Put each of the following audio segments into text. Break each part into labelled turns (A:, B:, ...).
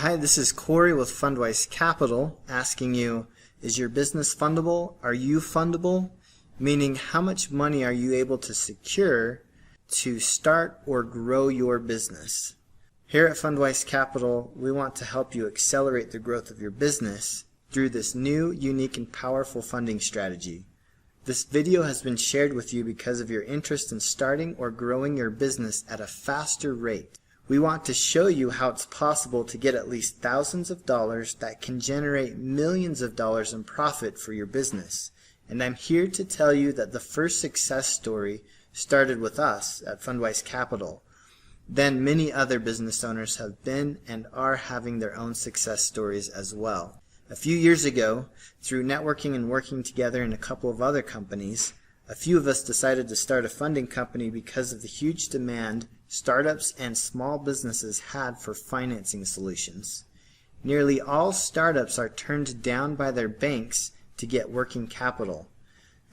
A: Hi, this is Corey with Fundwise Capital asking you, is your business fundable? Are you fundable? Meaning, how much money are you able to secure to start or grow your business? Here at Fundwise Capital, we want to help you accelerate the growth of your business through this new, unique, and powerful funding strategy. This video has been shared with you because of your interest in starting or growing your business at a faster rate. We want to show you how it's possible to get at least thousands of dollars that can generate millions of dollars in profit for your business. And I'm here to tell you that the first success story started with us at Fundwise Capital. Then many other business owners have been and are having their own success stories as well. A few years ago, through networking and working together in a couple of other companies, a few of us decided to start a funding company because of the huge demand startups and small businesses had for financing solutions. Nearly all startups are turned down by their banks to get working capital.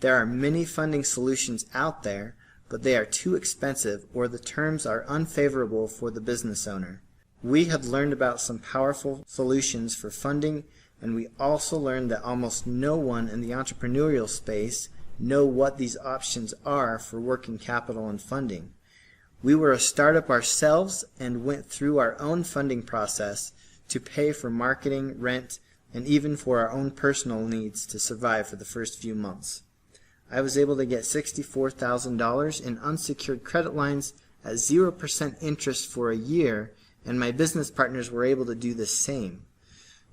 A: There are many funding solutions out there, but they are too expensive or the terms are unfavorable for the business owner. We have learned about some powerful solutions for funding, and we also learned that almost no one in the entrepreneurial space know what these options are for working capital and funding. We were a startup ourselves and went through our own funding process to pay for marketing, rent, and even for our own personal needs to survive for the first few months. I was able to get $64,000 in unsecured credit lines at 0% interest for a year, and my business partners were able to do the same.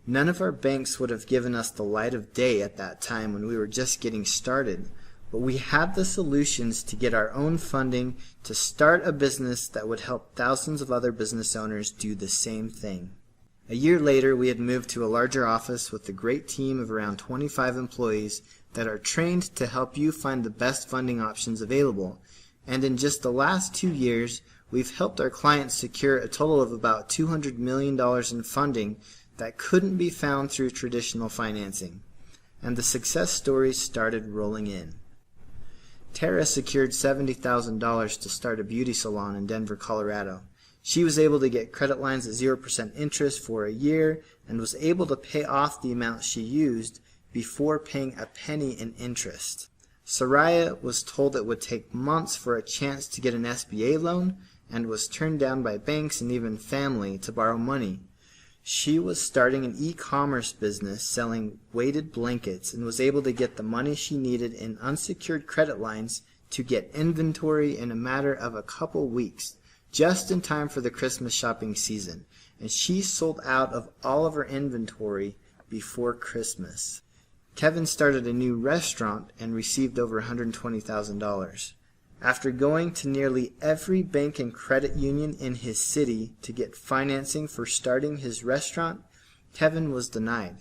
A: None of our banks would have given us the light of day at that time when we were just getting started, but we had the solutions to get our own funding to start a business that would help thousands of other business owners do the same thing. A year later, we had moved to a larger office with a great team of around 25 employees that are trained to help you find the best funding options available. And in just the last 2 years, we've helped our clients secure a total of about $200 million in funding that couldn't be found through traditional financing. And the success stories started rolling in. Tara secured $70,000 to start a beauty salon in Denver, Colorado. She was able to get credit lines at 0% interest for a year and was able to pay off the amount she used before paying a penny in interest. Soraya was told it would take months for a chance to get an SBA loan and was turned down by banks and even family to borrow money. She was starting an e-commerce business selling weighted blankets and was able to get the money she needed in unsecured credit lines to get inventory in a matter of a couple weeks, just in time for the Christmas shopping season. And she sold out of all of her inventory before Christmas. Kevin started a new restaurant and received over $120,000. After going to nearly every bank and credit union in his city to get financing for starting his restaurant, Kevin was denied.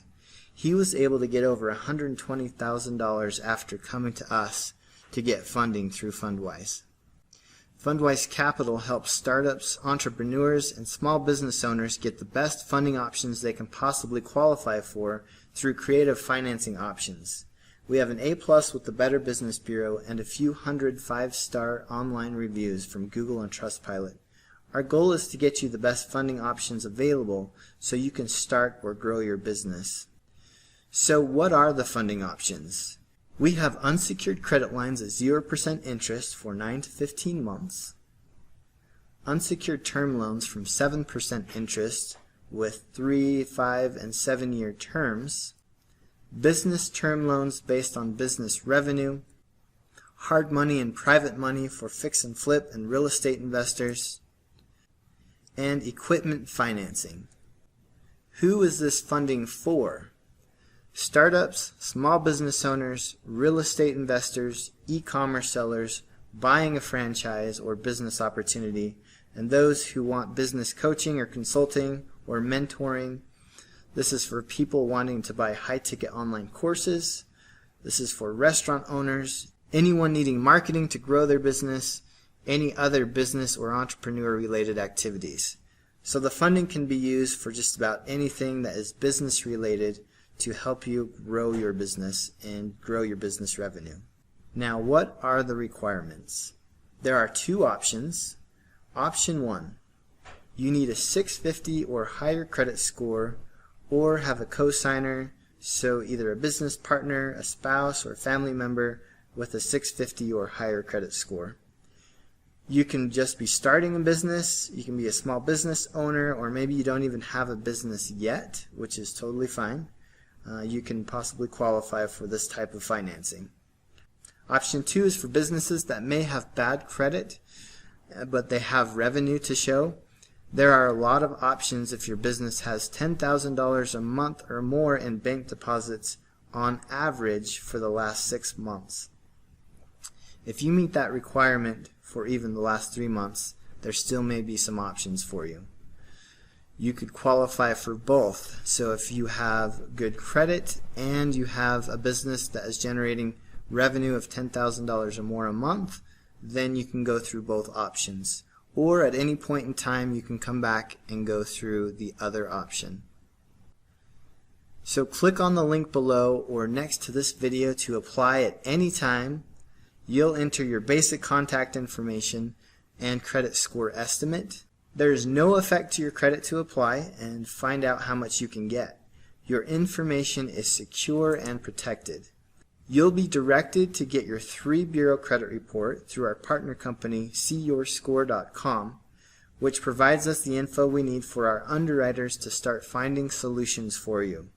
A: He was able to get over $120,000 after coming to us to get funding through Fundwise. Fundwise Capital helps startups, entrepreneurs, and small business owners get the best funding options they can possibly qualify for through creative financing options. We have an A+ with the Better Business Bureau and a few hundred 5-star online reviews from Google and Trustpilot. Our goal is to get you the best funding options available so you can start or grow your business. So what are the funding options? We have unsecured credit lines at 0% interest for 9 to 15 months, unsecured term loans from 7% interest with 3, 5, and 7-year terms, business term loans based on business revenue, hard money and private money for fix and flip and real estate investors, and equipment financing. Who is this funding for? Startups, small business owners, real estate investors, e-commerce sellers, buying a franchise or business opportunity, and those who want business coaching or consulting or mentoring. This is for people wanting to buy high-ticket online courses. This is for restaurant owners, anyone needing marketing to grow their business, any other business or entrepreneur-related activities. So the funding can be used for just about anything that is business-related to help you grow your business and grow your business revenue. Now, what are the requirements? There are two options. Option 1. you need a 650 or higher credit score or have a co-signer, so either a business partner, a spouse, or a family member with a 650 or higher credit score. You can just be starting a business, you can be a small business owner, or maybe you don't even have a business yet, which is totally fine. You can possibly qualify for this type of financing. Option 2 is for businesses that may have bad credit, but they have revenue to show. There are a lot of options if your business has $10,000 a month or more in bank deposits on average for the last 6 months. If you meet that requirement for even the last 3 months, there still may be some options for you. You could qualify for both. So if you have good credit and you have a business that is generating revenue of $10,000 or more a month, then you can go through both options. Or at any point in time you can come back and go through the other option. So click on the link below or next to this video to apply at any time. You'll enter your basic contact information and credit score estimate. There is no effect to your credit to apply and find out how much you can get. Your information is secure and protected. You'll be directed to get your 3-bureau credit report through our partner company, seeyourscore.com, which provides us the info we need for our underwriters to start finding solutions for you.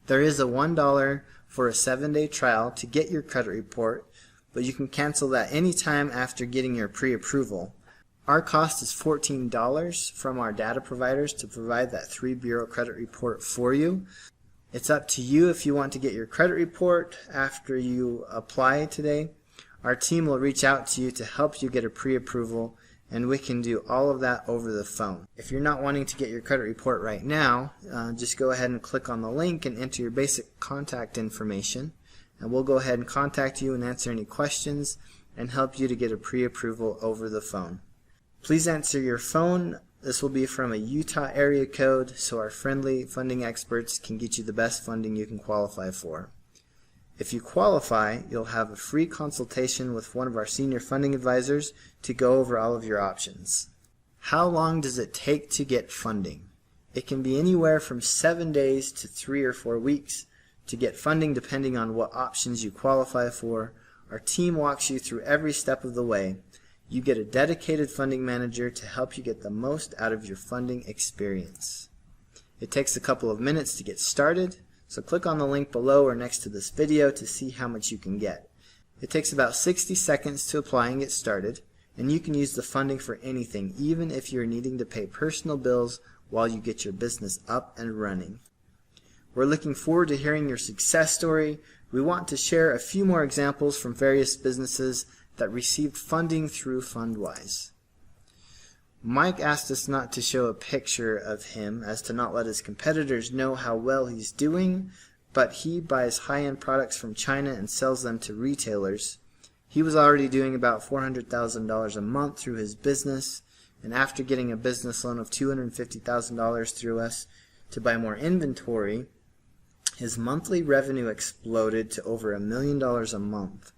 A: There is a $1 for a 7-day trial to get your credit report, but you can cancel that anytime after getting your pre-approval. Our cost is $14 from our data providers to provide that 3-bureau credit report for you. It's up to you if you want to get your credit report after you apply today. Our team will reach out to you to help you get a pre-approval, and we can do all of that over the phone. If you're not wanting to get your credit report right now, just go ahead and click on the link and enter your basic contact information, and we'll go ahead and contact you and answer any questions and help you to get a pre-approval over the phone. Please answer your phone. This will be from a Utah area code, so our friendly funding experts can get you the best funding you can qualify for. If you qualify, you'll have a free consultation with one of our senior funding advisors to go over all of your options. How long does it take to get funding? It can be anywhere from 7 days to 3 or 4 weeks to get funding depending on what options you qualify for. Our team walks you through every step of the way. You get a dedicated funding manager to help you get the most out of your funding experience. It takes a couple of minutes to get started, so click on the link below or next to this video to see how much you can get. It takes about 60 seconds to apply and get started, and you can use the funding for anything, even if you're needing to pay personal bills while you get your business up and running. We're looking forward to hearing your success story. We want to share a few more examples from various businesses that received funding through Fundwise. Mike asked us not to show a picture of him as to not let his competitors know how well he's doing, but he buys high-end products from China and sells them to retailers. He was already doing about $400,000 a month through his business, and after getting a business loan of $250,000 through us to buy more inventory, his monthly revenue exploded to over $1 million a month.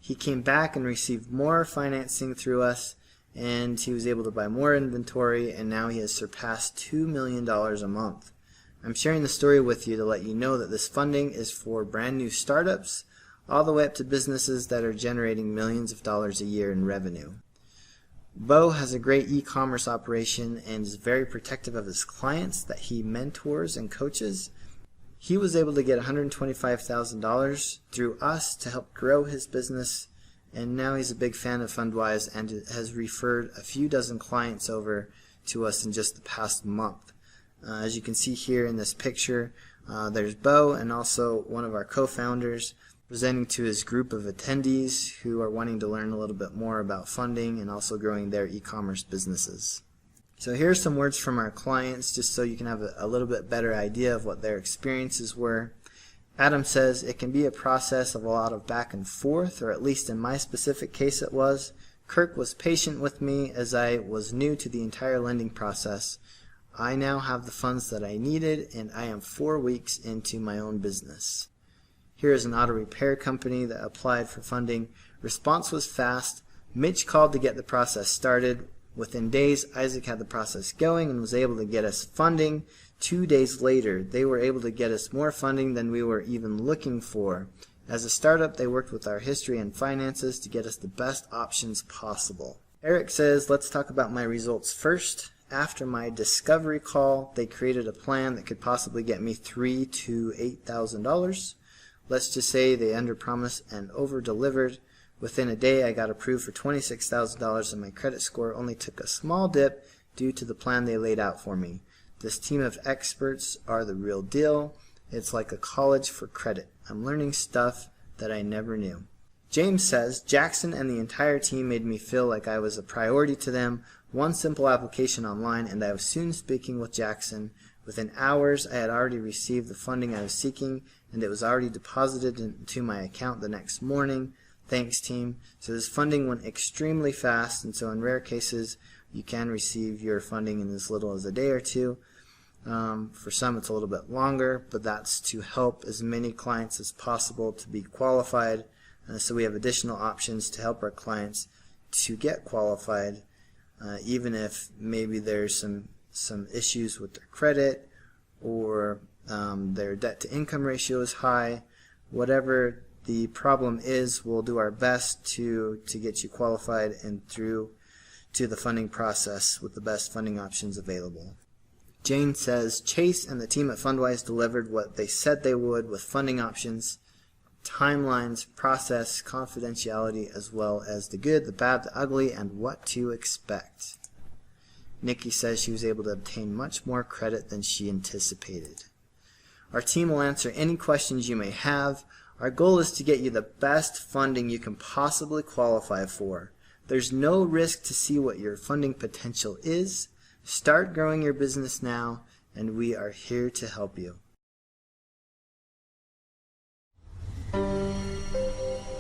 A: He came back and received more financing through us, and he was able to buy more inventory, and now he has surpassed $2 million a month. I'm sharing the story with you to let you know that this funding is for brand new startups all the way up to businesses that are generating millions of dollars a year in revenue. Bo has a great e-commerce operation and is very protective of his clients that he mentors and coaches. He was able to get $125,000 through us to help grow his business, and now he's a big fan of Fundwise and has referred a few dozen clients over to us in just the past month. As you can see here in this picture, there's Bo and also one of our co-founders presenting to his group of attendees who are wanting to learn a little bit more about funding and also growing their e-commerce businesses. So here's some words from our clients just so you can have a little bit better idea of what their experiences were. Adam says, it can be a process of a lot of back and forth, or at least in my specific case it was. Kirk was patient with me as I was new to the entire lending process. I now have the funds that I needed, and I am 4 weeks into my own business. Here is an auto repair company that applied for funding. Response was fast. Mitch called to get the process started. Within days, Isaac had the process going and was able to get us funding. 2 days later, they were able to get us more funding than we were even looking for. As a startup, they worked with our history and finances to get us the best options possible. Eric says, let's talk about my results first. After my discovery call, they created a plan that could possibly get me $3,000 to $8,000. Let's just say they underpromised and over-delivered. Within a day, I got approved for $26,000 and my credit score only took a small dip due to the plan they laid out for me. This team of experts are the real deal. It's like a college for credit. I'm learning stuff that I never knew. James says, Jackson and the entire team made me feel like I was a priority to them. One simple application online and I was soon speaking with Jackson. Within hours, I had already received the funding I was seeking and it was already deposited into my account the next morning. Thanks, team. So this funding went extremely fast, and so in rare cases, you can receive your funding in as little as a day or two. For some, it's a little bit longer, but that's to help as many clients as possible to be qualified. So we have additional options to help our clients to get qualified, even if maybe there's some issues with their credit or their debt-to-income ratio is high. Whatever the problem is, we'll do our best to get you qualified and through to the funding process with the best funding options available. Jane says, Chase and the team at Fundwise delivered what they said they would with funding options, timelines, process, confidentiality, as well as the good, the bad, the ugly, and what to expect. Nikki says she was able to obtain much more credit than she anticipated. Our team will answer any questions you may have. Our goal is to get you the best funding you can possibly qualify for. There's no risk to see what your funding potential is. Start growing your business now, and we are here to help you.